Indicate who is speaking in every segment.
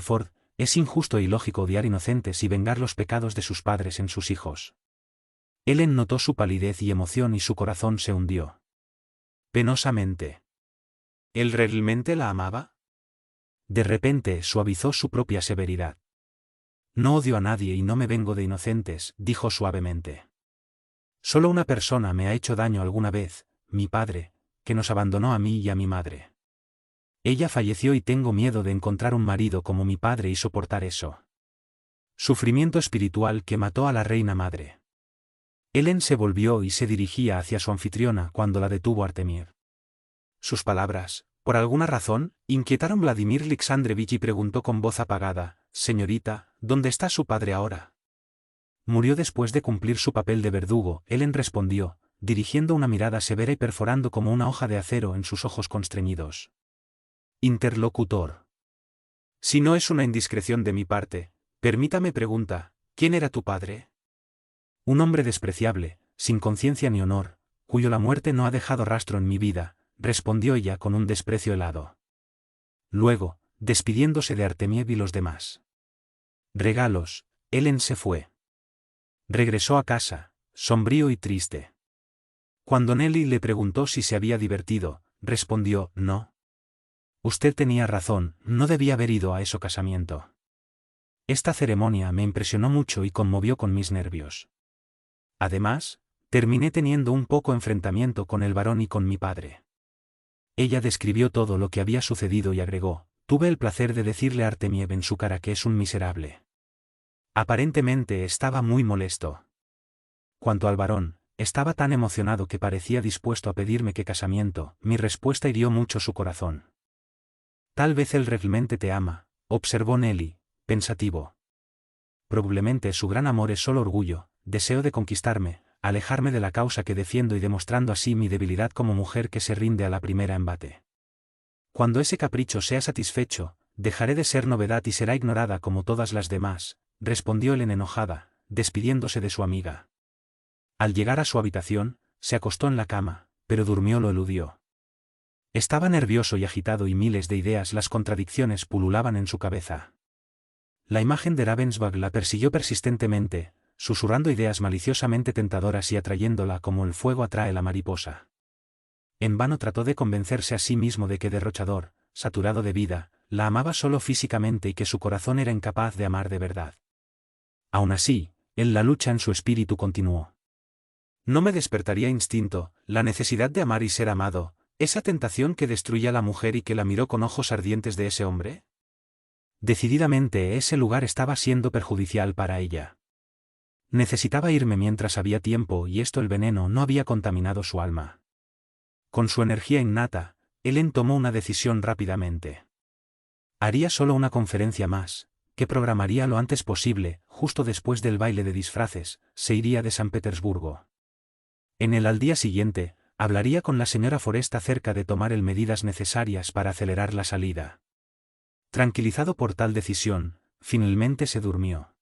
Speaker 1: Ford, es injusto e ilógico odiar inocentes y vengar los pecados de sus padres en sus hijos. Ellen notó su palidez y emoción y su corazón se hundió. Penosamente. ¿Él realmente la amaba? De repente suavizó su propia severidad. No odio a nadie y no me vengo de inocentes, dijo suavemente. Solo una persona me ha hecho daño alguna vez, mi padre, que nos abandonó a mí y a mi madre. Ella falleció y tengo miedo de encontrar un marido como mi padre y soportar eso. Sufrimiento espiritual que mató a la reina madre. Ellen se volvió y se dirigía hacia su anfitriona cuando la detuvo Artemiev. Sus palabras, por alguna razón, inquietaron a Vladimir Alexandrovich y preguntó con voz apagada: «Señorita, ¿dónde está su padre ahora?» Murió después de cumplir su papel de verdugo, Ellen respondió, dirigiendo una mirada severa y perforando como una hoja de acero en sus ojos constreñidos. Interlocutor. Si no es una indiscreción de mi parte, permítame pregunta, ¿quién era tu padre? Un hombre despreciable, sin conciencia ni honor, cuyo la muerte no ha dejado rastro en mi vida, respondió ella con un desprecio helado. Luego, despidiéndose de Artemiev y los demás regalos, Ellen se fue. Regresó a casa, sombrío y triste. Cuando Nelly le preguntó si se había divertido, respondió: «No. Usted tenía razón, no debía haber ido a ese casamiento. Esta ceremonia me impresionó mucho y conmovió con mis nervios. Además, terminé teniendo un poco enfrentamiento con el varón y con mi padre». Ella describió todo lo que había sucedido y agregó: «Tuve el placer de decirle a Artemiev en su cara que es un miserable». Aparentemente estaba muy molesto. Cuanto al varón, estaba tan emocionado que parecía dispuesto a pedirme que casamiento. Mi respuesta hirió mucho su corazón. «Tal vez él realmente te ama», observó Nelly, pensativo. «Probablemente su gran amor es solo orgullo, deseo de conquistarme, alejarme de la causa que defiendo y demostrando así mi debilidad como mujer que se rinde a la primera embate. Cuando ese capricho sea satisfecho, dejaré de ser novedad y será ignorada como todas las demás», respondió Ellen enojada, despidiéndose de su amiga. Al llegar a su habitación, se acostó en la cama, pero durmió lo eludió. Estaba nervioso y agitado y miles de ideas, las contradicciones pululaban en su cabeza. La imagen de Ravensburg la persiguió persistentemente, susurrando ideas maliciosamente tentadoras y atrayéndola como el fuego atrae la mariposa. En vano trató de convencerse a sí mismo de que derrochador, saturado de vida, la amaba solo físicamente y que su corazón era incapaz de amar de verdad. Aún así, la lucha en su espíritu continuó. ¿No me despertaría instinto, la necesidad de amar y ser amado, esa tentación que destruye a la mujer y que la miró con ojos ardientes de ese hombre? Decididamente ese lugar estaba siendo perjudicial para ella. Necesitaba irme mientras había tiempo y el veneno no había contaminado su alma. Con su energía innata, Ellen tomó una decisión rápidamente. Haría solo una conferencia más, que programaría lo antes posible, justo después del baile de disfraces, se iría de San Petersburgo. Al día siguiente, hablaría con la señora Forest acerca de tomar medidas necesarias para acelerar la salida. Tranquilizado por tal decisión, finalmente se durmió.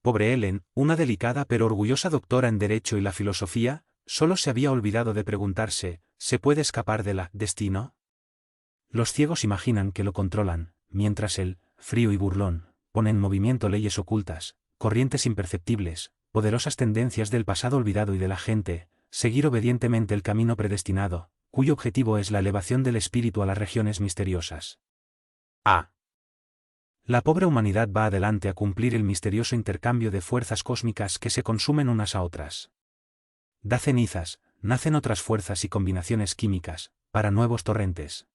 Speaker 1: Pobre Ellen, una delicada pero orgullosa doctora en Derecho y la Filosofía, solo se había olvidado de preguntarse: ¿se puede escapar del destino? Los ciegos imaginan que lo controlan, mientras él, frío y burlón, pone en movimiento leyes ocultas, corrientes imperceptibles, poderosas tendencias del pasado olvidado y de la gente, seguir obedientemente el camino predestinado, cuyo objetivo es la elevación del espíritu a las regiones misteriosas. La pobre humanidad va adelante a cumplir el misterioso intercambio de fuerzas cósmicas que se consumen unas a otras. Da cenizas, nacen otras fuerzas y combinaciones químicas, para nuevos torrentes.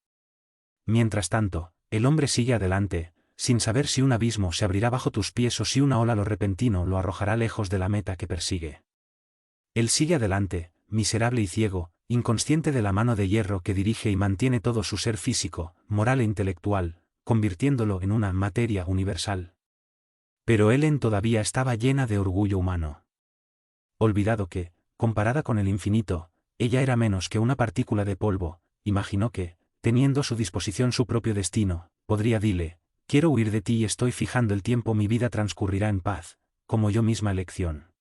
Speaker 1: Mientras tanto, el hombre sigue adelante, sin saber si un abismo se abrirá bajo tus pies o si una ola lo repentino lo arrojará lejos de la meta que persigue. Él sigue adelante, miserable y ciego, inconsciente de la mano de hierro que dirige y mantiene todo su ser físico, moral e intelectual, convirtiéndolo en una materia universal. Pero Ellen todavía estaba llena de orgullo humano. Olvidado que, comparada con el infinito, ella era menos que una partícula de polvo, imaginó que, teniendo a su disposición su propio destino, podría dile: «Quiero huir de ti y estoy fijando el tiempo, mi vida transcurrirá en paz, como yo misma elección».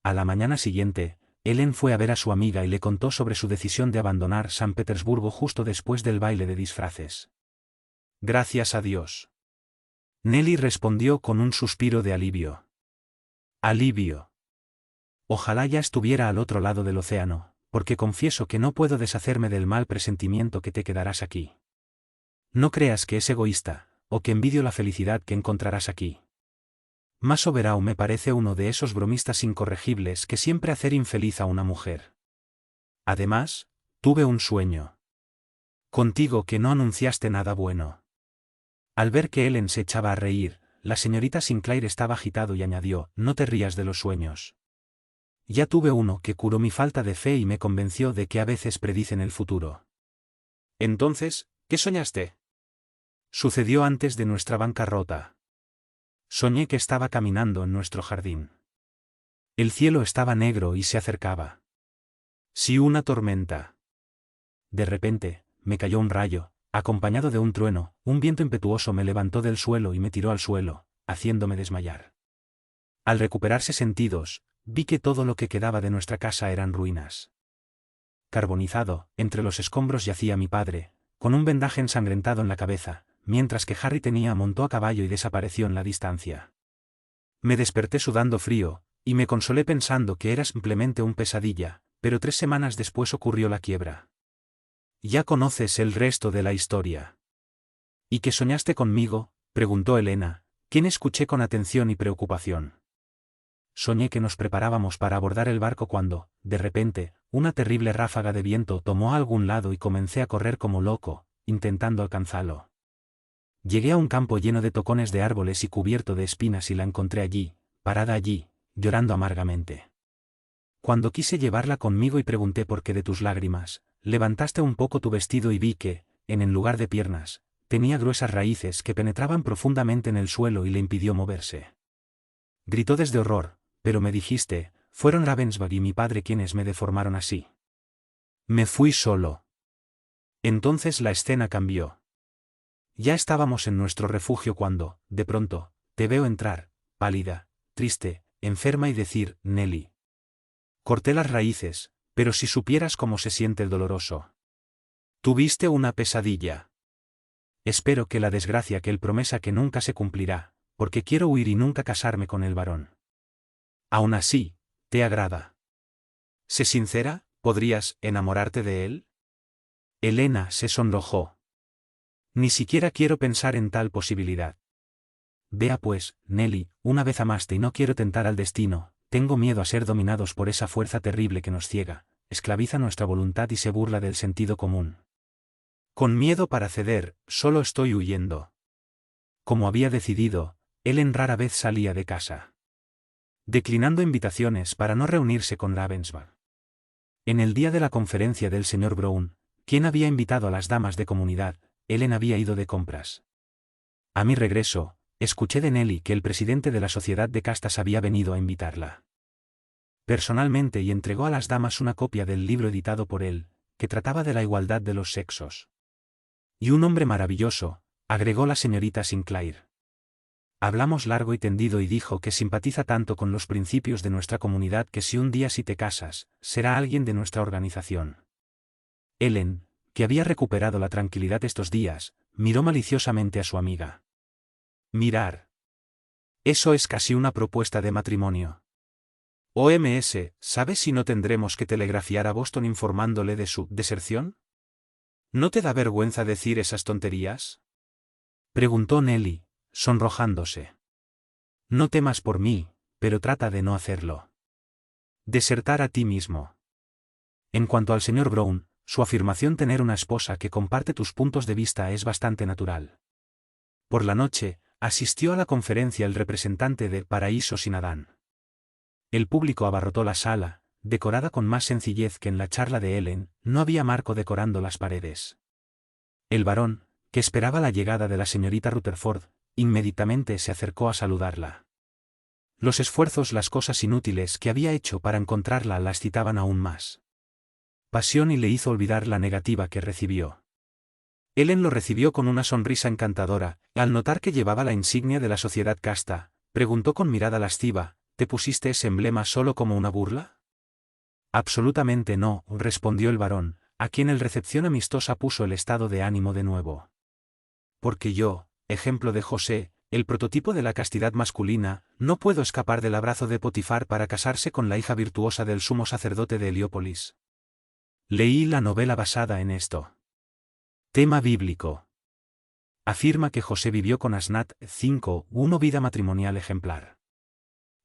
Speaker 1: A la mañana siguiente, Ellen fue a ver a su amiga y le contó sobre su decisión de abandonar San Petersburgo justo después del baile de disfraces. «Gracias a Dios. Nelly respondió con un suspiro de alivio. Alivio. Ojalá ya estuviera al otro lado del océano, porque confieso que no puedo deshacerme del mal presentimiento que te quedarás aquí. No creas que es egoísta, o que envidio la felicidad que encontrarás aquí. Más Overau me parece uno de esos bromistas incorregibles que siempre hacen infeliz a una mujer. Además, tuve un sueño. Contigo que no anunciaste nada bueno. Al ver que Ellen se echaba a reír, la señorita Sinclair estaba agitado y añadió, no te rías de los sueños. Ya tuve uno que curó mi falta de fe y me convenció de que a veces predicen el futuro. Entonces, ¿qué soñaste? Sucedió antes de nuestra bancarrota. Soñé que estaba caminando en nuestro jardín. El cielo estaba negro y se acercaba. Sí, una tormenta. De repente, me cayó un rayo, acompañado de un trueno, un viento impetuoso me levantó del suelo y me tiró al suelo, haciéndome desmayar. Al recuperarse sentidos, vi que todo lo que quedaba de nuestra casa eran ruinas. Carbonizado, entre los escombros yacía mi padre, con un vendaje ensangrentado en la cabeza, mientras que Harry montó a caballo y desapareció en la distancia. Me desperté sudando frío, y me consolé pensando que era simplemente un pesadilla, pero 3 semanas después ocurrió la quiebra. Ya conoces el resto de la historia. ¿Y qué soñaste conmigo?, preguntó Helena, quien escuché con atención y preocupación. Soñé que nos preparábamos para abordar el barco cuando, de repente, una terrible ráfaga de viento tomó a algún lado y comencé a correr como loco, intentando alcanzarlo. Llegué a un campo lleno de tocones de árboles y cubierto de espinas y la encontré allí, parada allí, llorando amargamente. Cuando quise llevarla conmigo y pregunté por qué de tus lágrimas, levantaste un poco tu vestido y vi que, en lugar de piernas, tenía gruesas raíces que penetraban profundamente en el suelo y le impidió moverse. Gritó desde horror, pero me dijiste, fueron Ravensburg y mi padre quienes me deformaron así. Me fui solo. Entonces la escena cambió. Ya estábamos en nuestro refugio cuando, de pronto, te veo entrar, pálida, triste, enferma y decir, Nelly. Corté las raíces, pero si supieras cómo se siente el doloroso. Tuviste una pesadilla. Espero que la desgracia que él promesa que nunca se cumplirá, porque quiero huir y nunca casarme con el varón. Aún así, ¿te agrada? Sé sincera, ¿podrías enamorarte de él? Helena se sonrojó. Ni siquiera quiero pensar en tal posibilidad. Vea pues, Nelly, una vez amaste y no quiero tentar al destino, tengo miedo a ser dominados por esa fuerza terrible que nos ciega, esclaviza nuestra voluntad y se burla del sentido común. Con miedo para ceder, solo estoy huyendo. Como había decidido, Ellen rara vez salía de casa. Declinando invitaciones para no reunirse con Ravensburg. En el día de la conferencia del señor Brown, quien había invitado a las damas de comunidad, Ellen había ido de compras. A mi regreso, escuché de Nelly que el presidente de la sociedad de castas había venido a invitarla personalmente y entregó a las damas una copia del libro editado por él, que trataba de la igualdad de los sexos. Y un hombre maravilloso, agregó la señorita Sinclair. Hablamos largo y tendido y dijo que simpatiza tanto con los principios de nuestra comunidad que si un día te casas, será alguien de nuestra organización. Ellen, que había recuperado la tranquilidad estos días, miró maliciosamente a su amiga. Mirar. Eso es casi una propuesta de matrimonio. OMS, ¿sabes si no tendremos que telegrafiar a Boston informándole de su deserción? ¿No te da vergüenza decir esas tonterías? Preguntó Nelly, sonrojándose. No temas por mí, pero trata de no hacerlo. Desertar a ti mismo. En cuanto al señor Brown, su afirmación tener una esposa que comparte tus puntos de vista es bastante natural. Por la noche, asistió a la conferencia el representante de Paraíso sin Adán. El público abarrotó la sala, decorada con más sencillez que en la charla de Ellen, no había marco decorando las paredes. El varón, que esperaba la llegada de la señorita Rutherford, inmediatamente se acercó a saludarla. Los esfuerzos, las cosas inútiles que había hecho para encontrarla la excitaban aún más. Pasión y le hizo olvidar la negativa que recibió. Ellen lo recibió con una sonrisa encantadora, y al notar que llevaba la insignia de la sociedad casta, preguntó con mirada lasciva, ¿te pusiste ese emblema solo como una burla? Absolutamente no, respondió el varón, a quien el recepción amistosa puso el estado de ánimo de nuevo. Porque yo, ejemplo de José, el prototipo de la castidad masculina, no pudo escapar del abrazo de Potifar para casarse con la hija virtuosa del sumo sacerdote de Heliópolis. Leí la novela basada en esto. Tema bíblico. Afirma que José vivió con Asnat 5:1 vida matrimonial ejemplar.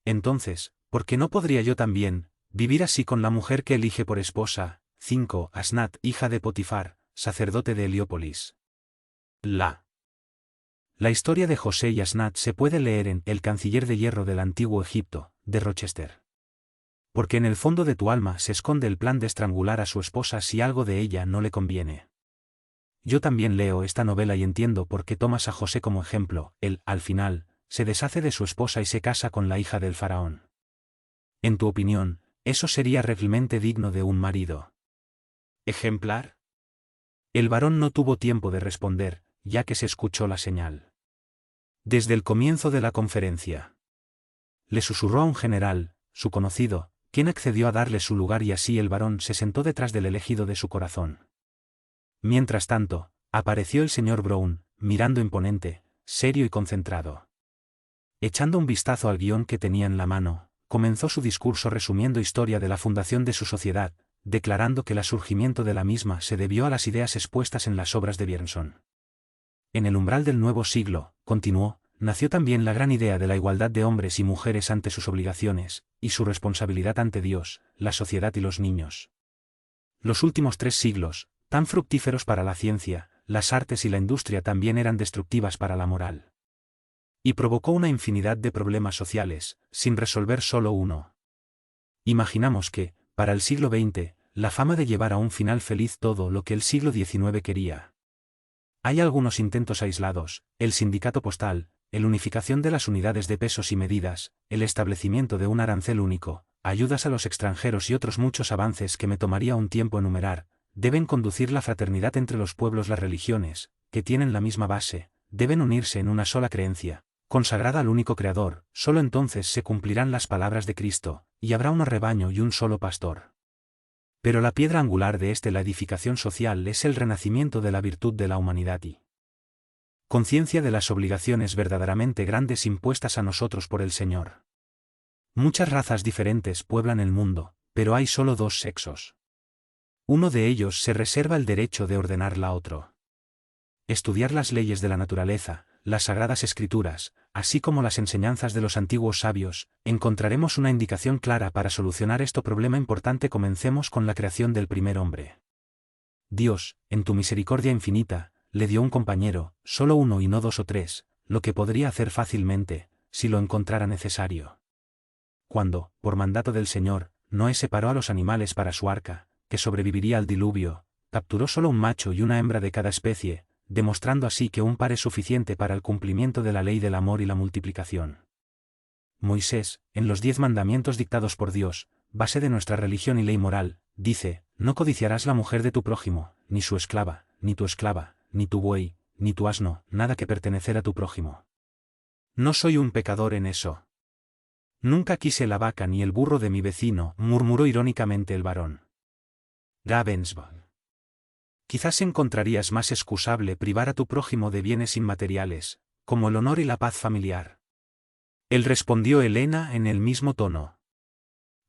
Speaker 1: Entonces, ¿por qué no podría yo también vivir así con la mujer que elige por esposa? 5. Asnat, hija de Potifar, sacerdote de Heliópolis. La historia de José y Asnat se puede leer en El canciller de hierro del antiguo Egipto, de Rochester. Porque en el fondo de tu alma se esconde el plan de estrangular a su esposa si algo de ella no le conviene. Yo también leo esta novela y entiendo por qué tomas a José como ejemplo. Él, al final, se deshace de su esposa y se casa con la hija del faraón. En tu opinión, ¿eso sería realmente digno de un marido ejemplar? El varón no tuvo tiempo de responder, ya que se escuchó la señal. Desde el comienzo de la conferencia, le susurró a un general, su conocido, quien accedió a darle su lugar y así el varón se sentó detrás del elegido de su corazón. Mientras tanto, apareció el señor Brown, mirando imponente, serio y concentrado. Echando un vistazo al guión que tenía en la mano, comenzó su discurso resumiendo historia de la fundación de su sociedad, declarando que el surgimiento de la misma se debió a las ideas expuestas en las obras de Björnson. En el umbral del nuevo siglo, continuó, nació también la gran idea de la igualdad de hombres y mujeres ante sus obligaciones, y su responsabilidad ante Dios, la sociedad y los niños. Los últimos 3 siglos, tan fructíferos para la ciencia, las artes y la industria también eran destructivas para la moral. Y provocó una infinidad de problemas sociales, sin resolver solo uno. Imaginamos que, para el siglo XX, la fama de llevar a un final feliz todo lo que el siglo XIX quería. Hay algunos intentos aislados, el sindicato postal, la unificación de las unidades de pesos y medidas, el establecimiento de un arancel único, ayudas a los extranjeros y otros muchos avances que me tomaría un tiempo enumerar, deben conducir la fraternidad entre los pueblos. Las religiones, que tienen la misma base, deben unirse en una sola creencia, consagrada al único Creador. Solo entonces se cumplirán las palabras de Cristo, y habrá un rebaño y un solo pastor. Pero la piedra angular de la edificación social es el renacimiento de la virtud de la humanidad y conciencia de las obligaciones verdaderamente grandes impuestas a nosotros por el Señor. Muchas razas diferentes pueblan el mundo, pero hay solo 2 sexos. Uno de ellos se reserva el derecho de ordenarla a otro. Estudiar las leyes de la naturaleza, las sagradas escrituras, así como las enseñanzas de los antiguos sabios, encontraremos una indicación clara para solucionar este problema importante. Comencemos con la creación del primer hombre. Dios, en tu misericordia infinita, le dio un compañero, solo uno y no 2 o 3, lo que podría hacer fácilmente, si lo encontrara necesario. Cuando, por mandato del Señor, Noé separó a los animales para su arca, que sobreviviría al diluvio, capturó solo un macho y una hembra de cada especie, demostrando así que un par es suficiente para el cumplimiento de la ley del amor y la multiplicación. Moisés, en los 10 mandamientos dictados por Dios, base de nuestra religión y ley moral, dice: no codiciarás la mujer de tu prójimo, ni su esclava, ni tu buey, ni tu asno, nada que pertenecer a tu prójimo. No soy un pecador en eso. Nunca quise la vaca ni el burro de mi vecino, murmuró irónicamente el varón. Ravensbrück. Quizás encontrarías más excusable privar a tu prójimo de bienes inmateriales, como el honor y la paz familiar. Él respondió Helena en el mismo tono.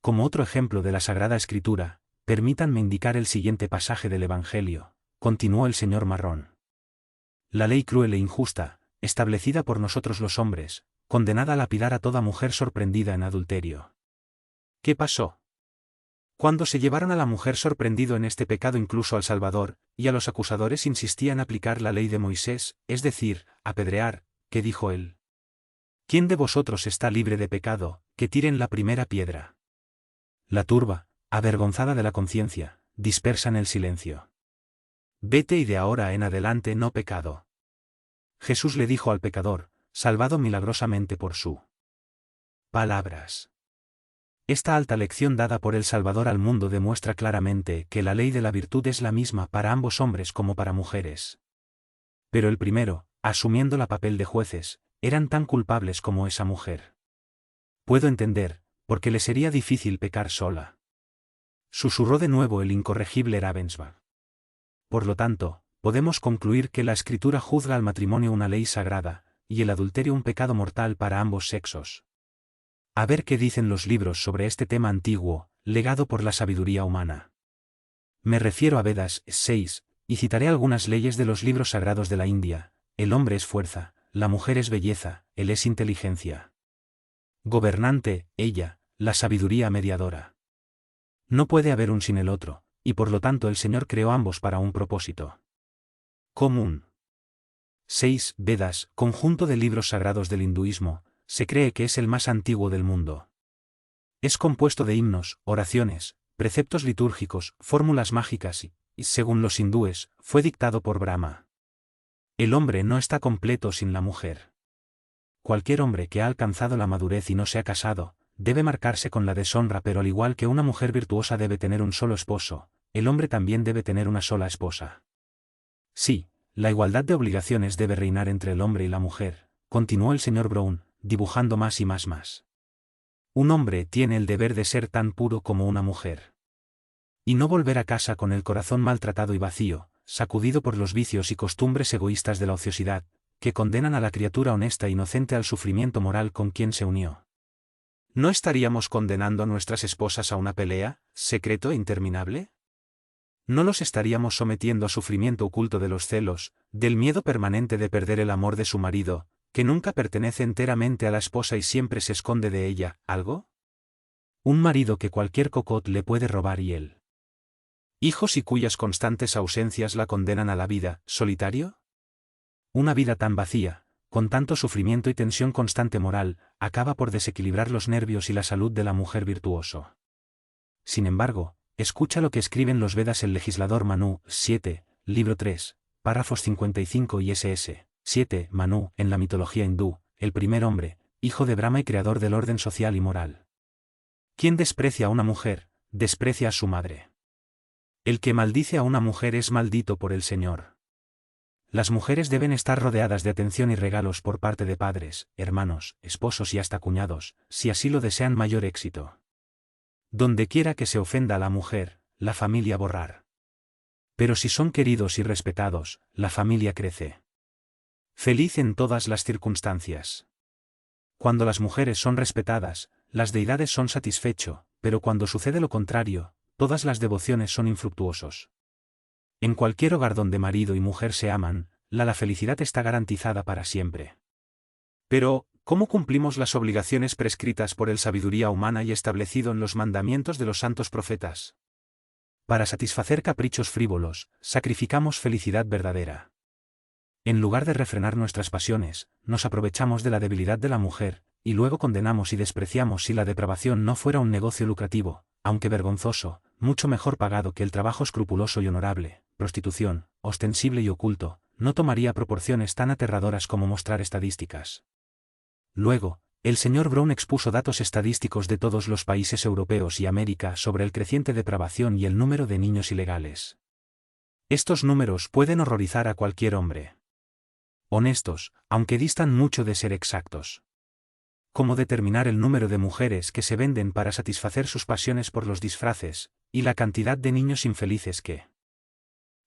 Speaker 1: Como otro ejemplo de la Sagrada Escritura, permítanme indicar el siguiente pasaje del Evangelio, continuó el señor Marrón. La ley cruel e injusta, establecida por nosotros los hombres, condenada a lapidar a toda mujer sorprendida en adulterio. ¿Qué pasó? Cuando se llevaron a la mujer sorprendido en este pecado incluso al Salvador, y a los acusadores insistían en aplicar la ley de Moisés, es decir, apedrear, ¿qué dijo él? ¿Quién de vosotros está libre de pecado, que tiren la primera piedra? La turba, avergonzada de la conciencia, dispersa en el silencio. Vete y de ahora en adelante no pecado. Jesús le dijo al pecador, salvado milagrosamente por su palabras. Esta alta lección dada por el Salvador al mundo demuestra claramente que la ley de la virtud es la misma para ambos hombres como para mujeres. Pero el primero, asumiendo la papel de jueces, eran tan culpables como esa mujer. Puedo entender, porque le sería difícil pecar sola. Susurró de nuevo el incorregible Ravensbrück. Por lo tanto, podemos concluir que la Escritura juzga al matrimonio una ley sagrada, y el adulterio un pecado mortal para ambos sexos. A ver qué dicen los libros sobre este tema antiguo, legado por la sabiduría humana. Me refiero a Vedas 6, y citaré algunas leyes de los libros sagrados de la India. El hombre es fuerza, la mujer es belleza, él es inteligencia. Gobernante, ella, la sabiduría mediadora. No puede haber un sin el otro, y por lo tanto el Señor creó ambos para un propósito común. 6. Vedas, conjunto de libros sagrados del hinduismo, se cree que es el más antiguo del mundo. Es compuesto de himnos, oraciones, preceptos litúrgicos, fórmulas mágicas y, según los hindúes, fue dictado por Brahma. El hombre no está completo sin la mujer. Cualquier hombre que ha alcanzado la madurez y no se ha casado, debe marcarse con la deshonra, pero al igual que una mujer virtuosa debe tener un solo esposo, el hombre también debe tener una sola esposa. Sí, la igualdad de obligaciones debe reinar entre el hombre y la mujer, continuó el señor Brown, dibujando más y más. Un hombre tiene el deber de ser tan puro como una mujer. Y no volver a casa con el corazón maltratado y vacío, sacudido por los vicios y costumbres egoístas de la ociosidad, que condenan a la criatura honesta e inocente al sufrimiento moral con quien se unió. ¿No estaríamos condenando a nuestras esposas a una pelea, secreto e interminable? ¿No los estaríamos sometiendo a sufrimiento oculto de los celos, del miedo permanente de perder el amor de su marido, que nunca pertenece enteramente a la esposa y siempre se esconde de ella, algo? Un marido que cualquier cocot le puede robar y él. Hijos y cuyas constantes ausencias la condenan a la vida, ¿solitario? Una vida tan vacía, con tanto sufrimiento y tensión constante moral, acaba por desequilibrar los nervios y la salud de la mujer virtuoso. Sin embargo, escucha lo que escriben los Vedas el legislador Manu, 7, libro 3, párrafos 55 y ss. 7. Manu, en la mitología hindú, el primer hombre, hijo de Brahma y creador del orden social y moral. Quien desprecia a una mujer, desprecia a su madre. El que maldice a una mujer es maldito por el Señor. Las mujeres deben estar rodeadas de atención y regalos por parte de padres, hermanos, esposos y hasta cuñados, si así lo desean mayor éxito. Donde quiera que se ofenda a la mujer, la familia borrar. Pero si son queridos y respetados, la familia crece. Feliz en todas las circunstancias. Cuando las mujeres son respetadas, las deidades son satisfecho, pero cuando sucede lo contrario, todas las devociones son infructuosos. En cualquier hogar donde marido y mujer se aman, la felicidad está garantizada para siempre. Pero, ¿cómo cumplimos las obligaciones prescritas por el sabiduría humana y establecido en los mandamientos de los santos profetas? Para satisfacer caprichos frívolos, sacrificamos felicidad verdadera. En lugar de refrenar nuestras pasiones, nos aprovechamos de la debilidad de la mujer, y luego condenamos y despreciamos si la depravación no fuera un negocio lucrativo, aunque vergonzoso, mucho mejor pagado que el trabajo escrupuloso y honorable. Prostitución, ostensible y oculto, no tomaría proporciones tan aterradoras como mostrar estadísticas. Luego, el señor Brown expuso datos estadísticos de todos los países europeos y América sobre el creciente depravación y el número de niños ilegales. Estos números pueden horrorizar a cualquier hombre. Honestos, aunque distan mucho de ser exactos. ¿Cómo determinar el número de mujeres que se venden para satisfacer sus pasiones por los disfraces, y la cantidad de niños infelices que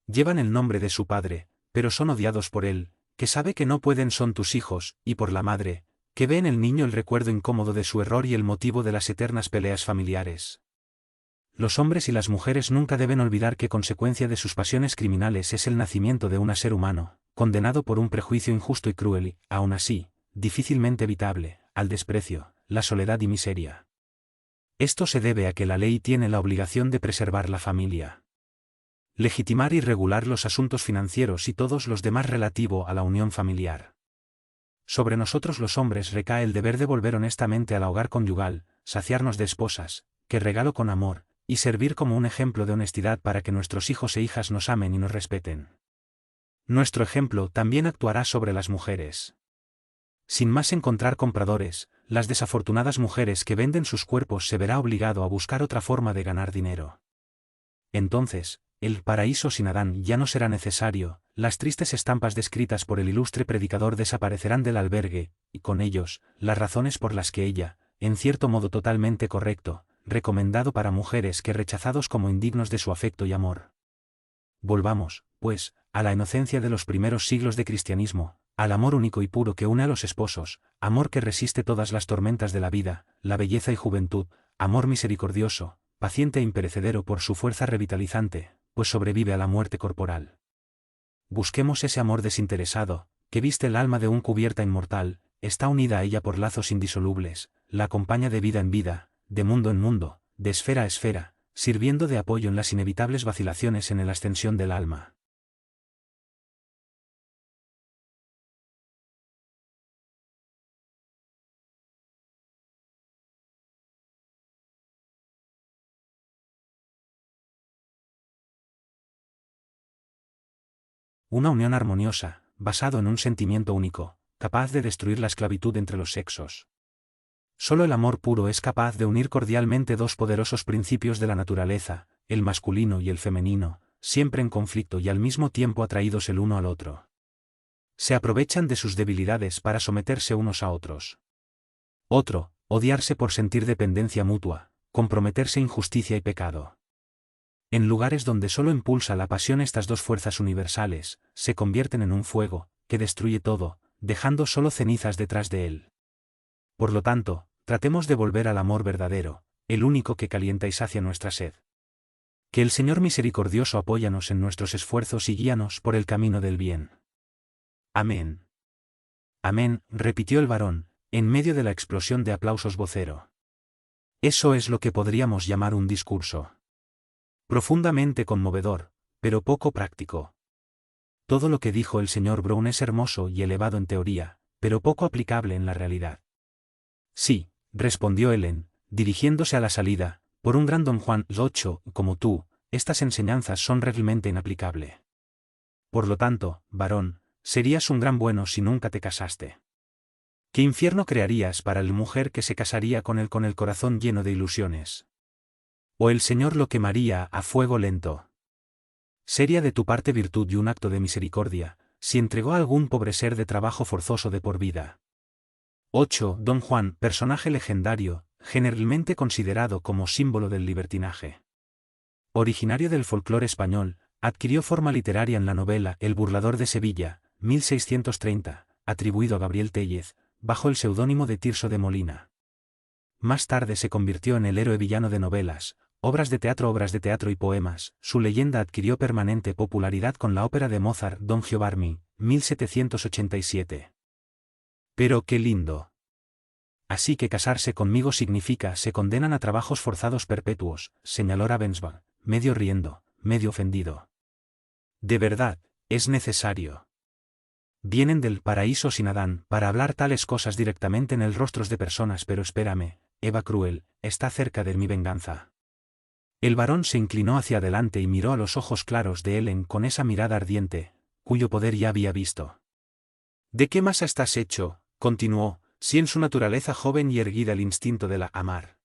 Speaker 1: llevan el nombre de su padre, pero son odiados por él, que sabe que no pueden son tus hijos, y por la madre, que ve en el niño el recuerdo incómodo de su error y el motivo de las eternas peleas familiares? Los hombres y las mujeres nunca deben olvidar que consecuencia de sus pasiones criminales es el nacimiento de un ser humano, condenado por un prejuicio injusto y cruel y, aún así, difícilmente evitable, al desprecio, la soledad y miseria. Esto se debe a que la ley tiene la obligación de preservar la familia, legitimar y regular los asuntos financieros y todos los demás relativo a la unión familiar. Sobre nosotros los hombres recae el deber de volver honestamente al hogar conyugal, saciarnos de esposas, que regalo con amor, y servir como un ejemplo de honestidad para que nuestros hijos e hijas nos amen y nos respeten. Nuestro ejemplo también actuará sobre las mujeres. Sin más encontrar compradores, las desafortunadas mujeres que venden sus cuerpos se verá obligado a buscar otra forma de ganar dinero. Entonces, el paraíso sin Adán ya no será necesario, las tristes estampas descritas por el ilustre predicador desaparecerán del albergue, y con ellos, las razones por las que ella, en cierto modo totalmente correcto, recomendado para mujeres que rechazados como indignos de su afecto y amor. Volvamos, pues, a la inocencia de los primeros siglos de cristianismo, al amor único y puro que une a los esposos, amor que resiste todas las tormentas de la vida, la belleza y juventud, amor misericordioso, paciente e imperecedero por su fuerza revitalizante, pues sobrevive a la muerte corporal. Busquemos ese amor desinteresado, que viste el alma de un cubierta inmortal, está unida a ella por lazos indisolubles, la acompaña de vida en vida, de mundo en mundo, de esfera a esfera, sirviendo de apoyo en las inevitables vacilaciones en la ascensión del alma. Una unión armoniosa, basado en un sentimiento único, capaz de destruir la esclavitud entre los sexos. Solo el amor puro es capaz de unir cordialmente dos poderosos principios de la naturaleza, el masculino y el femenino, siempre en conflicto y al mismo tiempo atraídos el uno al otro. Se aprovechan de sus debilidades para someterse unos a otros. Otro, odiarse por sentir dependencia mutua, comprometerse injusticia y pecado. En lugares donde solo impulsa la pasión estas dos fuerzas universales, se convierten en un fuego, que destruye todo, dejando solo cenizas detrás de él. Por lo tanto, tratemos de volver al amor verdadero, el único que calienta y sacia nuestra sed. Que el Señor misericordioso apóyanos en nuestros esfuerzos y guíanos por el camino del bien. Amén. Amén, repitió el varón, en medio de la explosión de aplausos vocero. Eso es lo que podríamos llamar un discurso. Profundamente conmovedor, pero poco práctico. Todo lo que dijo el señor Brown es hermoso y elevado en teoría, pero poco aplicable en la realidad. Sí, respondió Helen, dirigiéndose a la salida, por un gran don Juan VIII, como tú, estas enseñanzas son realmente inaplicables. Por lo tanto, varón, serías un gran bueno si nunca te casaste. ¿Qué infierno crearías para la mujer que se casaría con el corazón lleno de ilusiones? ¿O el Señor lo quemaría a fuego lento? Sería de tu parte virtud y un acto de misericordia, si entregó a algún pobre ser de trabajo forzoso de por vida. 8. Don Juan, personaje legendario, generalmente considerado como símbolo del libertinaje. Originario del folclore español, adquirió forma literaria en la novela El burlador de Sevilla, 1630, atribuido a Gabriel Tellez, bajo el seudónimo de Tirso de Molina. Más tarde se convirtió en el héroe villano de novelas, obras de teatro y poemas. Su leyenda adquirió permanente popularidad con la ópera de Mozart Don Giovanni, 1787. Pero qué lindo. Así que casarse conmigo significa se condenan a trabajos forzados perpetuos, señaló Ravensburg, medio riendo, medio ofendido. De verdad, es necesario. Vienen del paraíso sin Adán para hablar tales cosas directamente en el rostros de personas, pero espérame, Eva cruel, está cerca de mi venganza. El varón se inclinó hacia adelante y miró a los ojos claros de Helen con esa mirada ardiente, cuyo poder ya había visto. ¿De qué masa estás hecho?, continuó, si en su naturaleza joven y erguida el instinto de la amar.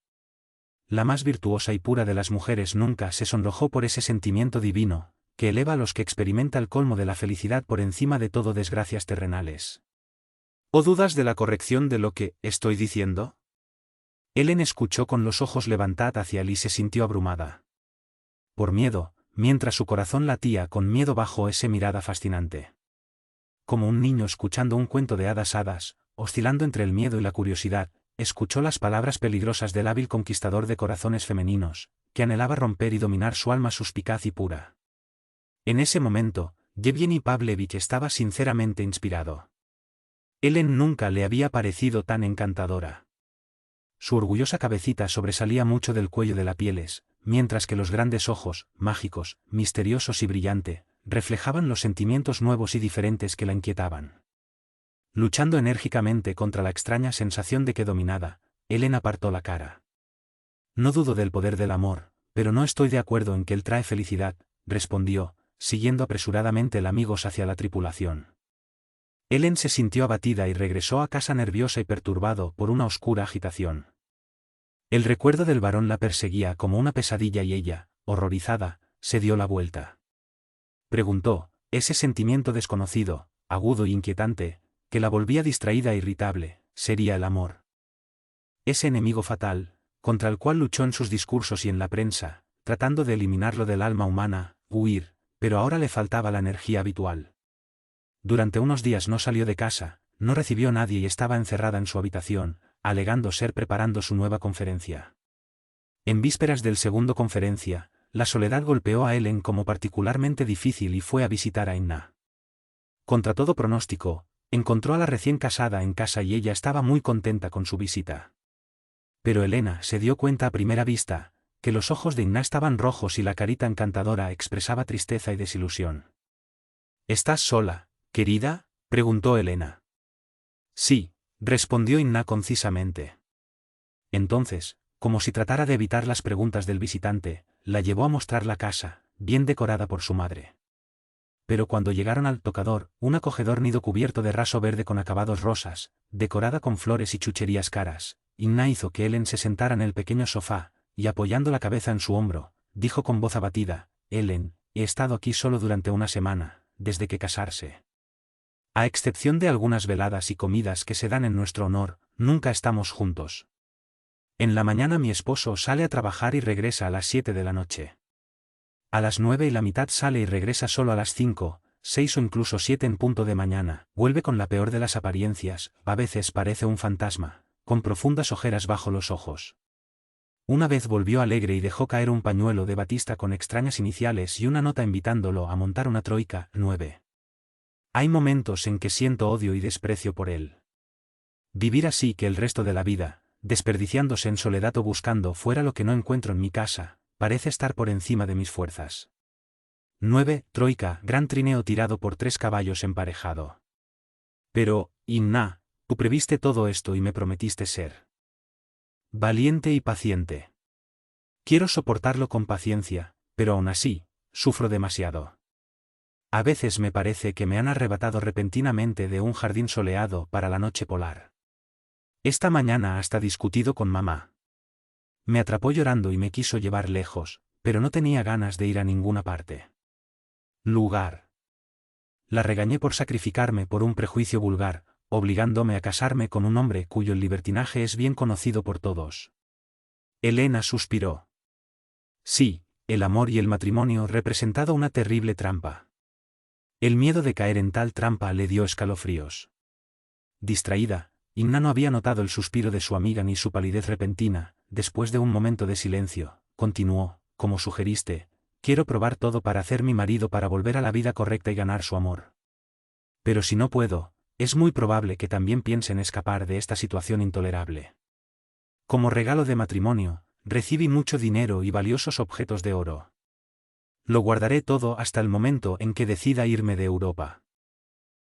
Speaker 1: La más virtuosa y pura de las mujeres nunca se sonrojó por ese sentimiento divino, que eleva a los que experimenta el colmo de la felicidad por encima de todo desgracias terrenales. ¿O dudas de la corrección de lo que estoy diciendo? Helen escuchó con los ojos levantados hacia él y se sintió abrumada. Por miedo, mientras su corazón latía con miedo bajo esa mirada fascinante. Como un niño escuchando un cuento de hadas, oscilando entre el miedo y la curiosidad, escuchó las palabras peligrosas del hábil conquistador de corazones femeninos, que anhelaba romper y dominar su alma suspicaz y pura. En ese momento, Yevgeny Pavlovich estaba sinceramente inspirado. Helen nunca le había parecido tan encantadora. Su orgullosa cabecita sobresalía mucho del cuello de la pieles, mientras que los grandes ojos, mágicos, misteriosos y brillante, reflejaban los sentimientos nuevos y diferentes que la inquietaban. Luchando enérgicamente contra la extraña sensación de que dominada, Helen apartó la cara. No dudo del poder del amor, pero no estoy de acuerdo en que él trae felicidad, respondió, siguiendo apresuradamente el amigo hacia la tripulación. Helen se sintió abatida y regresó a casa nerviosa y perturbado por una oscura agitación. El recuerdo del varón la perseguía como una pesadilla y ella, horrorizada, se dio la vuelta. Preguntó, ese sentimiento desconocido, agudo e inquietante, que la volvía distraída e irritable, ¿sería el amor? Ese enemigo fatal, contra el cual luchó en sus discursos y en la prensa, tratando de eliminarlo del alma humana, huir, pero ahora le faltaba la energía habitual. durante unos días no salió de casa, no recibió a nadie y estaba encerrada en su habitación, alegando ser preparando su nueva conferencia. En vísperas del segundo conferencia, la soledad golpeó a Ellen como particularmente difícil y fue a visitar a Inna. Contra todo pronóstico, encontró a la recién casada en casa y ella estaba muy contenta con su visita. Pero Elena se dio cuenta a primera vista, que los ojos de Inna estaban rojos y la carita encantadora expresaba tristeza y desilusión. ¿Estás sola, querida?, preguntó Elena. Sí, respondió Inna concisamente. Entonces, como si tratara de evitar las preguntas del visitante, la llevó a mostrar la casa, bien decorada por su madre. Pero cuando llegaron al tocador, un acogedor nido cubierto de raso verde con acabados rosas, decorada con flores y chucherías caras, Inna hizo que Ellen se sentara en el pequeño sofá, y apoyando la cabeza en su hombro, dijo con voz abatida: Ellen, he estado aquí solo durante una semana, desde que casarse. A excepción de algunas veladas y comidas que se dan en nuestro honor, nunca estamos juntos. En la mañana mi esposo sale a trabajar y regresa a las 7 de la noche. A las 9:15 sale y regresa solo a las 5, 6 o incluso 7 en punto de mañana, vuelve con la peor de las apariencias, a veces parece un fantasma, con profundas ojeras bajo los ojos. Una vez volvió alegre y dejó caer un pañuelo de batista con extrañas iniciales y una nota invitándolo a montar una troika. 9. Hay momentos en que siento odio y desprecio por él. Vivir así que el resto de la vida, desperdiciándose en soledad o buscando fuera lo que no encuentro en mi casa, parece estar por encima de mis fuerzas. 9. Troika, gran trineo tirado por 3 caballos emparejado. Pero, Inna, tú previste todo esto y me prometiste ser valiente y paciente. Quiero soportarlo con paciencia, pero aún así, sufro demasiado. A veces me parece que me han arrebatado repentinamente de un jardín soleado para la noche polar. Esta mañana hasta discutido con mamá. Me atrapó llorando y me quiso llevar lejos, pero no tenía ganas de ir a ninguna parte. Lugar. La regañé por sacrificarme por un prejuicio vulgar, obligándome a casarme con un hombre cuyo libertinaje es bien conocido por todos. Elena suspiró. Sí, el amor y el matrimonio representado una terrible trampa. El miedo de caer en tal trampa le dio escalofríos. Distraída, Inna no había notado el suspiro de su amiga ni su palidez repentina. Después de un momento de silencio, continuó: como sugeriste, quiero probar todo para hacer mi marido para volver a la vida correcta y ganar su amor. Pero si no puedo, es muy probable que también piense en escapar de esta situación intolerable. Como regalo de matrimonio, recibí mucho dinero y valiosos objetos de oro. Lo guardaré todo hasta el momento en que decida irme de Europa.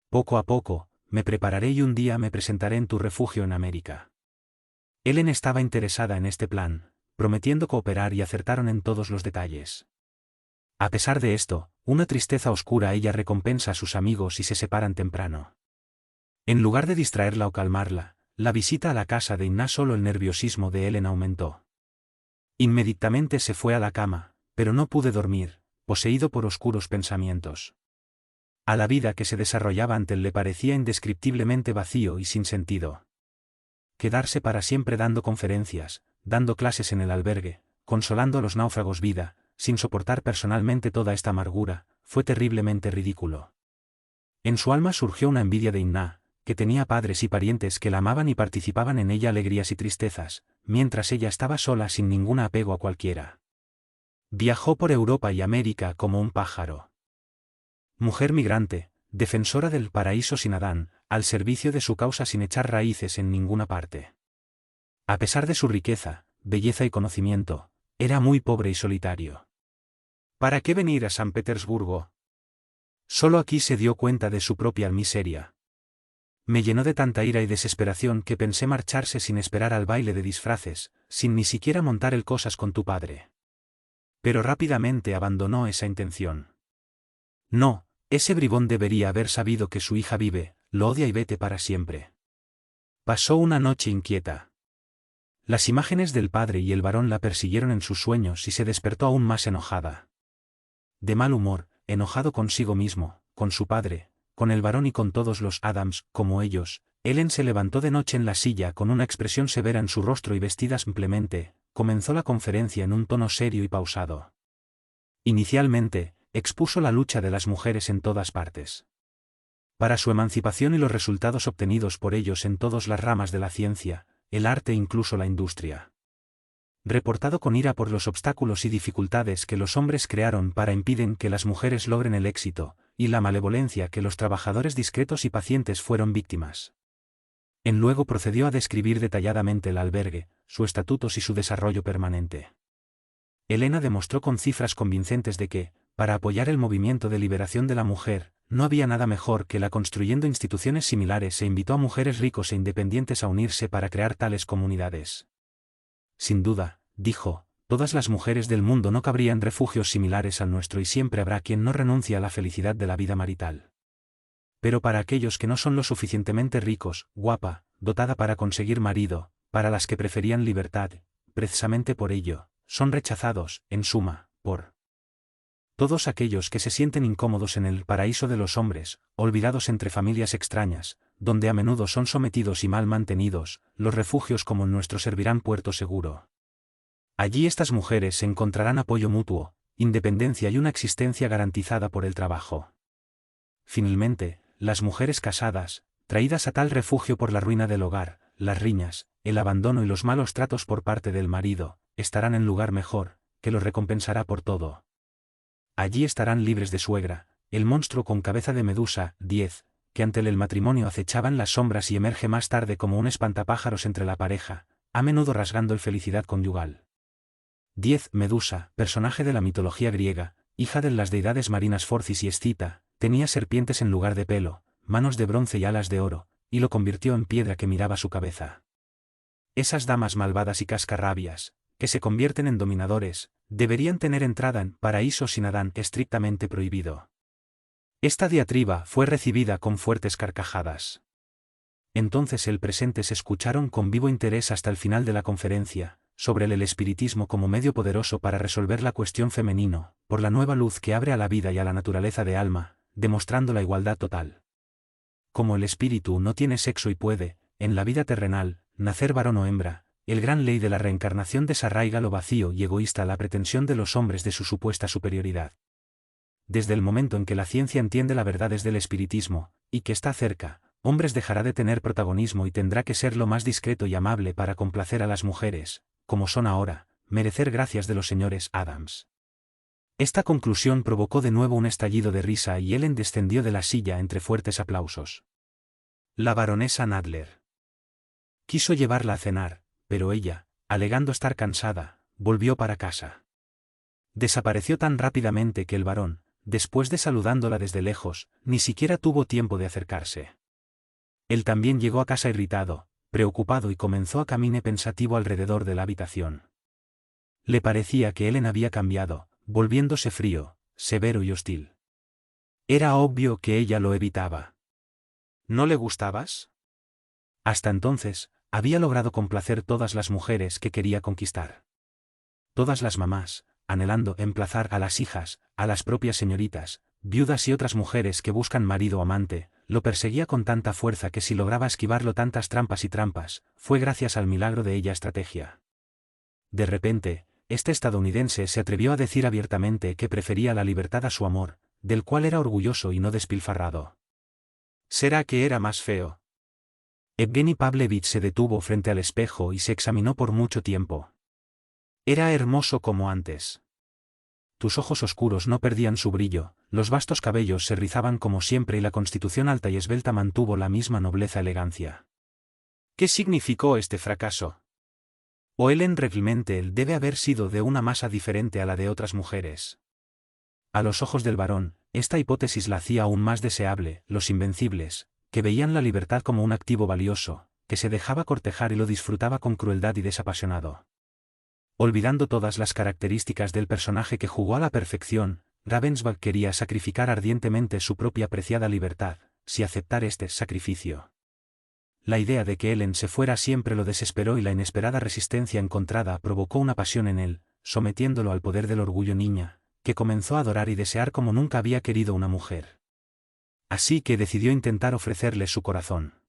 Speaker 1: Poco a poco, me prepararé y un día me presentaré en tu refugio en América. Ellen estaba interesada en este plan, prometiendo cooperar y acertaron en todos los detalles. A pesar de esto, una tristeza oscura ella recompensa a sus amigos y se separan temprano. En lugar de distraerla o calmarla, la visita a la casa de Inna solo el nerviosismo de Ellen aumentó. Inmediatamente se fue a la cama, pero no pude dormir, poseído por oscuros pensamientos. A la vida que se desarrollaba ante él le parecía indescriptiblemente vacío y sin sentido. Quedarse para siempre dando conferencias, dando clases en el albergue, consolando a los náufragos vida, sin soportar personalmente toda esta amargura, fue terriblemente ridículo. En su alma surgió una envidia de Inna, que tenía padres y parientes que la amaban y participaban en ella alegrías y tristezas, mientras ella estaba sola sin ningún apego a cualquiera. Viajó por Europa y América como un pájaro. Mujer migrante, defensora del paraíso sin Adán, al servicio de su causa sin echar raíces en ninguna parte. A pesar de su riqueza, belleza y conocimiento, era muy pobre y solitario. ¿Para qué venir a San Petersburgo? Solo aquí se dio cuenta de su propia miseria. Me llenó de tanta ira y desesperación que pensé marcharse sin esperar al baile de disfraces, sin ni siquiera montar el cosas con tu padre. Pero rápidamente abandonó esa intención. No, ese bribón debería haber sabido que su hija vive, lo odia y vete para siempre. Pasó una noche inquieta. Las imágenes del padre y el varón la persiguieron en sus sueños y se despertó aún más enojada. De mal humor, enojado consigo mismo, con su padre, con el varón y con todos los Adams, como ellos, Ellen se levantó de noche en la silla con una expresión severa en su rostro y vestida simplemente, comenzó la conferencia en un tono serio y pausado. Inicialmente, expuso la lucha de las mujeres en todas partes. para su emancipación y los resultados obtenidos por ellos en todas las ramas de la ciencia, el arte e incluso la industria. Reportado con ira por los obstáculos y dificultades que los hombres crearon para impedir que las mujeres logren el éxito, y la malevolencia que los trabajadores discretos y pacientes fueron víctimas. Luego procedió a describir detalladamente el albergue, sus estatutos y su desarrollo permanente. Helena demostró con cifras convincentes de que, para apoyar el movimiento de liberación de la mujer, no había nada mejor que la construyendo instituciones similares e invitó a mujeres ricos e independientes a unirse para crear tales comunidades. Sin duda, dijo, todas las mujeres del mundo no cabrían refugios similares al nuestro y siempre habrá quien no renuncie a la felicidad de la vida marital. Pero para aquellos que no son lo suficientemente ricos, guapa, dotada para conseguir marido, para las que preferían libertad, precisamente por ello, son rechazados, en suma, por todos aquellos que se sienten incómodos en el paraíso de los hombres, olvidados entre familias extrañas, donde a menudo son sometidos y mal mantenidos, los refugios como el nuestro servirán puerto seguro. Allí estas mujeres encontrarán apoyo mutuo, independencia y una existencia garantizada por el trabajo. Finalmente, las mujeres casadas, traídas a tal refugio por la ruina del hogar, las riñas, el abandono y los malos tratos por parte del marido, estarán en lugar mejor, que los recompensará por todo. Allí estarán libres de suegra, el monstruo con cabeza de medusa, 10, que ante el matrimonio acechaban las sombras y emerge más tarde como un espantapájaros entre la pareja, a menudo rasgando el felicidad conyugal. 10. Medusa, personaje de la mitología griega, hija de las deidades marinas Forcis y Escita, tenía serpientes en lugar de pelo, manos de bronce y alas de oro, y lo convirtió en piedra que miraba su cabeza. Esas damas malvadas y cascarrabias, que se convierten en dominadores, deberían tener entrada en paraíso sin Adán estrictamente prohibido. Esta diatriba fue recibida con fuertes carcajadas. Entonces el presentes escucharon con vivo interés hasta el final de la conferencia, sobre el espiritismo como medio poderoso para resolver la cuestión femenino, por la nueva luz que abre a la vida y a la naturaleza de alma, demostrando la igualdad total. Como el espíritu no tiene sexo y puede, en la vida terrenal, nacer varón o hembra, el gran ley de la reencarnación desarraiga lo vacío y egoísta la pretensión de los hombres de su supuesta superioridad. Desde el momento en que la ciencia entiende la verdad desde el espiritismo, y que está cerca, hombres dejará de tener protagonismo y tendrá que ser lo más discreto y amable para complacer a las mujeres, como son ahora, merecer gracias de los señores Adams. Esta conclusión provocó de nuevo un estallido de risa y Ellen descendió de la silla entre fuertes aplausos. La baronesa Nadler quiso llevarla a cenar, pero ella, alegando estar cansada, volvió para casa. Desapareció tan rápidamente que el barón, después de saludándola desde lejos, ni siquiera tuvo tiempo de acercarse. Él también llegó a casa irritado, preocupado y comenzó a caminar pensativo alrededor de la habitación. Le parecía que Ellen había cambiado, volviéndose frío, severo y hostil. Era obvio que ella lo evitaba. ¿No le gustabas? Hasta entonces, había logrado complacer todas las mujeres que quería conquistar. Todas las mamás, anhelando emplazar a las hijas, a las propias señoritas, viudas y otras mujeres que buscan marido o amante, lo perseguía con tanta fuerza que si lograba esquivarlo tantas trampas y trampas, fue gracias al milagro de ella estrategia. De repente, este estadounidense se atrevió a decir abiertamente que prefería la libertad a su amor, del cual era orgulloso y no despilfarrado. ¿Será que era más feo? Evgeny Pavlovich se detuvo frente al espejo y se examinó por mucho tiempo. Era hermoso como antes. Tus ojos oscuros no perdían su brillo, los vastos cabellos se rizaban como siempre y la constitución alta y esbelta mantuvo la misma nobleza-elegancia. ¿Qué significó este fracaso? ¿O Ellen realmente debe haber sido de una masa diferente a la de otras mujeres? A los ojos del barón, esta hipótesis la hacía aún más deseable, los invencibles, que veían la libertad como un activo valioso, que se dejaba cortejar y lo disfrutaba con crueldad y desapasionado. Olvidando todas las características del personaje que jugó a la perfección, Ravensburg quería sacrificar ardientemente su propia preciada libertad, si aceptar este sacrificio. La idea de que Ellen se fuera siempre lo desesperó y la inesperada resistencia encontrada provocó una pasión en él, sometiéndolo al poder del orgullo niña, que comenzó a adorar y desear como nunca había querido una mujer. Así que decidió intentar ofrecerle su corazón.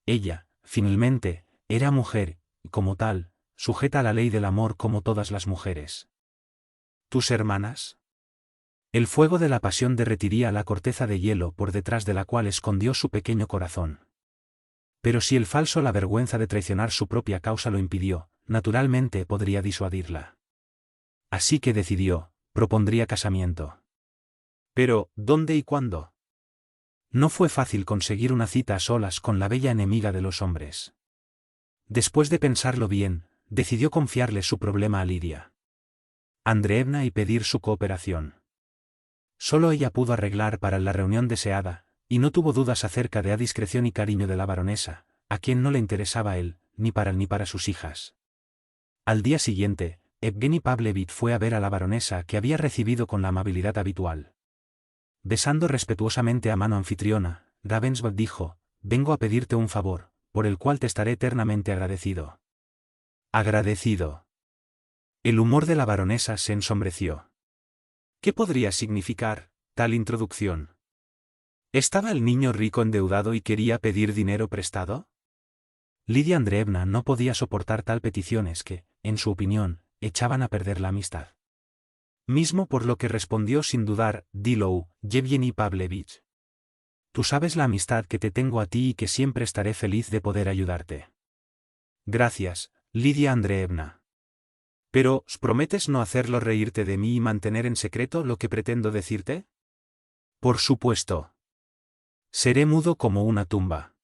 Speaker 1: Ella, finalmente, era mujer, y como tal, sujeta a la ley del amor como todas las mujeres. ¿Tus hermanas? El fuego de la pasión derretiría la corteza de hielo por detrás de la cual escondió su pequeño corazón. Pero si el falso la vergüenza de traicionar su propia causa lo impidió, naturalmente podría disuadirla. Así que decidió, propondría casamiento. Pero, ¿dónde y cuándo? No fue fácil conseguir una cita a solas con la bella enemiga de los hombres. Después de pensarlo bien, decidió confiarle su problema a Lidia Andreevna y pedir su cooperación. Solo ella pudo arreglar para la reunión deseada, y no tuvo dudas acerca de la discreción y cariño de la baronesa, a quien no le interesaba él, ni para sus hijas. Al día siguiente, Evgeny Pavlovich fue a ver a la baronesa que había recibido con la amabilidad habitual. Besando respetuosamente a mano anfitriona, Ravensbrück dijo: «Vengo a pedirte un favor, por el cual te estaré eternamente agradecido». Agradecido. El humor de la baronesa se ensombreció. ¿Qué podría significar tal introducción? ¿Estaba el niño rico endeudado y quería pedir dinero prestado? Lidia Andreevna no podía soportar tal peticiones que, en su opinión, echaban a perder la amistad. Mismo por lo que respondió sin dudar: «Dilo, Yevgeny Pavlovich. Tú sabes la amistad que te tengo a ti y que siempre estaré feliz de poder ayudarte». «Gracias, Lidia Andreevna. Pero, ¿prometes no hacerlo reírte de mí y mantener en secreto lo que pretendo decirte?» «Por supuesto. Seré mudo como una tumba».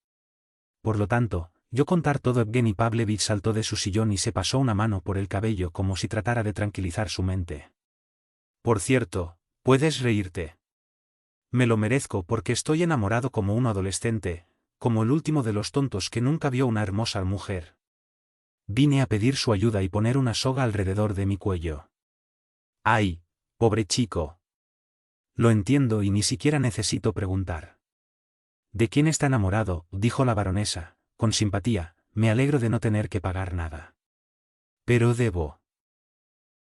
Speaker 1: Por lo tanto, yo contar todo. Evgeny Pavlovich saltó de su sillón y se pasó una mano por el cabello como si tratara de tranquilizar su mente. «Por cierto, puedes reírte. Me lo merezco porque estoy enamorado como un adolescente, como el último de los tontos que nunca vio una hermosa mujer. Vine a pedir su ayuda y poner una soga alrededor de mi cuello». «Ay, pobre chico. Lo entiendo y ni siquiera necesito preguntar». «¿De quién está enamorado?», dijo la baronesa, con simpatía. «Me alegro de no tener que pagar nada. Pero debo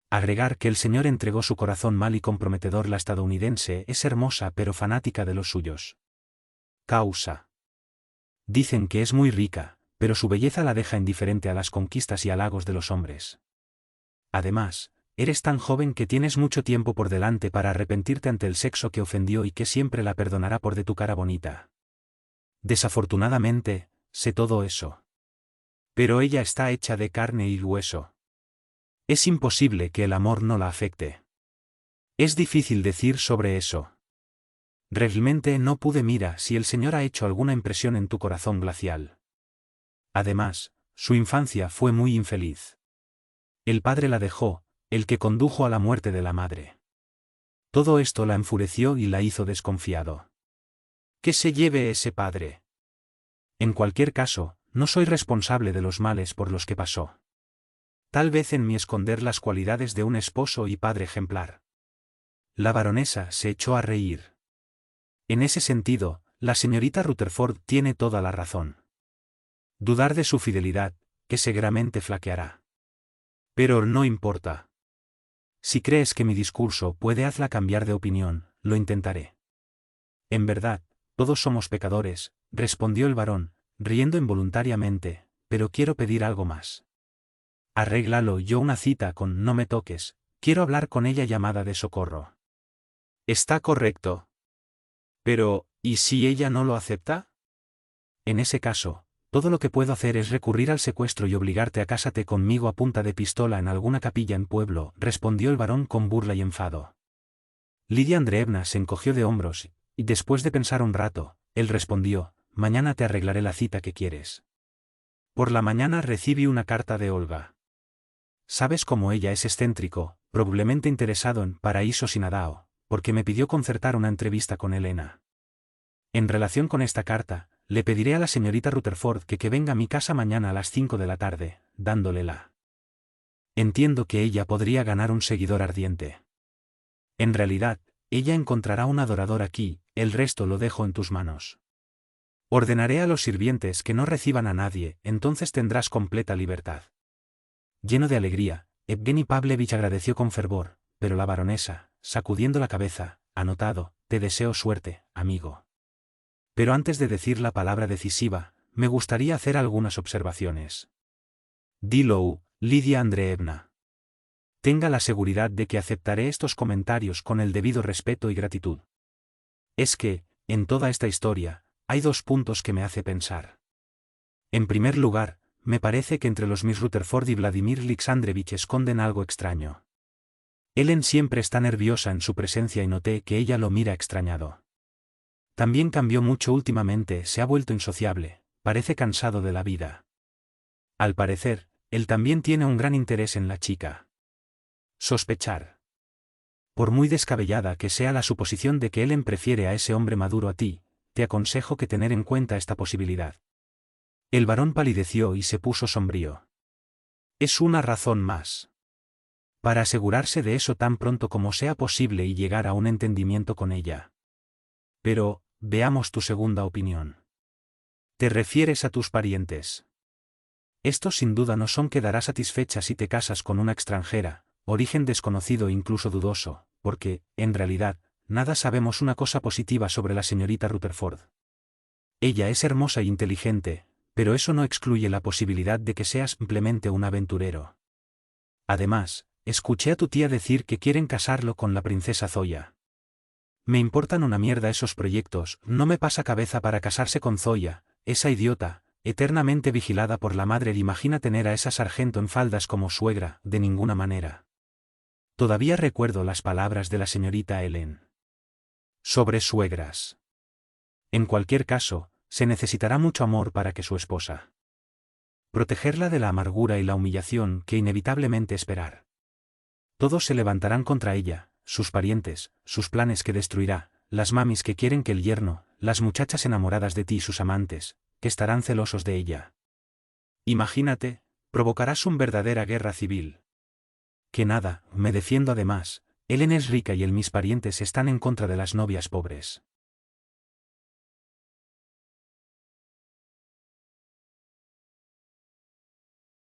Speaker 1: agregar que el señor entregó su corazón mal y comprometedor. La estadounidense es hermosa pero fanática de los suyos. Causa. Dicen que es muy rica, pero su belleza la deja indiferente a las conquistas y halagos de los hombres. Además, eres tan joven que tienes mucho tiempo por delante para arrepentirte ante el sexo que ofendió y que siempre la perdonará por de tu cara bonita. Desafortunadamente, sé todo eso. Pero ella está hecha de carne y hueso. Es imposible que el amor no la afecte. Es difícil decir sobre eso. Realmente no pude. Mira si el señor ha hecho alguna impresión en tu corazón glacial. Además, su infancia fue muy infeliz. El padre la dejó, el que condujo a la muerte de la madre. Todo esto la enfureció y la hizo desconfiado. Que se lleve ese padre. En cualquier caso, no soy responsable de los males por los que pasó. Tal vez en mí esconder las cualidades de un esposo y padre ejemplar». La baronesa se echó a reír. En ese sentido, la señorita Rutherford tiene toda la razón. Dudar de su fidelidad, que seguramente flaqueará. Pero no importa. Si crees que mi discurso puede hacerla cambiar de opinión, lo intentaré. En verdad, todos somos pecadores, respondió el varón, riendo involuntariamente, pero quiero pedir algo más. Arréglalo yo una cita con «No me toques», quiero hablar con ella llamada de socorro. Está correcto. Pero, ¿y si ella no lo acepta? En ese caso, todo lo que puedo hacer es recurrir al secuestro y obligarte a casarte conmigo a punta de pistola en alguna capilla en pueblo, respondió el varón con burla y enfado. Lidia Andreevna se encogió de hombros, y después de pensar un rato, él respondió: «Mañana te arreglaré la cita que quieres». Por la mañana recibí una carta de Olga. Sabes cómo ella es excéntrico, probablemente interesado en Paraíso Sinadao, porque me pidió concertar una entrevista con Elena. En relación con esta carta, le pediré a la señorita Rutherford que venga a mi casa mañana a las 5 de la tarde, dándolela. Entiendo que ella podría ganar un seguidor ardiente. En realidad, ella encontrará un adorador aquí, el resto lo dejo en tus manos. Ordenaré a los sirvientes que no reciban a nadie, entonces tendrás completa libertad». Lleno de alegría, Evgeny Pavlovich agradeció con fervor, pero la baronesa, sacudiendo la cabeza, «Anotado, te deseo suerte, amigo. Pero antes de decir la palabra decisiva, me gustaría hacer algunas observaciones». «Dilo, Lidia Andreevna». Tenga la seguridad de que aceptaré estos comentarios con el debido respeto y gratitud. Es que, en toda esta historia, hay dos puntos que me hace pensar. En primer lugar, me parece que entre los Miss Rutherford y Vladimir Alexandrovich esconden algo extraño. Ellen siempre está nerviosa en su presencia y noté que ella lo mira extrañado. También cambió mucho últimamente, se ha vuelto insociable, parece cansado de la vida. Al parecer, él también tiene un gran interés en la chica. Sospechar. Por muy descabellada que sea la suposición de que Ellen prefiere a ese hombre maduro a ti, te aconsejo que tener en cuenta esta posibilidad. El varón palideció y se puso sombrío. Es una razón más. Para asegurarse de eso tan pronto como sea posible y llegar a un entendimiento con ella. Pero, veamos tu segunda opinión. Te refieres a tus parientes. Estos sin duda no son quedará satisfecha si te casas con una extranjera, origen desconocido e incluso dudoso, porque, en realidad, nada sabemos una cosa positiva sobre la señorita Rutherford. Ella es hermosa e inteligente, pero eso no excluye la posibilidad de que seas simplemente un aventurero. Además, escuché a tu tía decir que quieren casarlo con la princesa Zoya. Me importan una mierda esos proyectos, no me pasa cabeza para casarse con Zoya, esa idiota, eternamente vigilada por la madre. Imagina tener a esa sargento en faldas como suegra, de ninguna manera. Todavía recuerdo las palabras de la señorita Ellen. Sobre suegras. En cualquier caso, se necesitará mucho amor para que su esposa. Protegerla de la amargura y la humillación que inevitablemente esperar. Todos se levantarán contra ella, sus parientes, sus planes que destruirá, las mamis que quieren que el yerno, las muchachas enamoradas de ti y sus amantes, que estarán celosos de ella. Imagínate, provocarás una verdadera guerra civil. Que nada, me defiendo además, Ellen es rica y mis parientes están en contra de las novias pobres.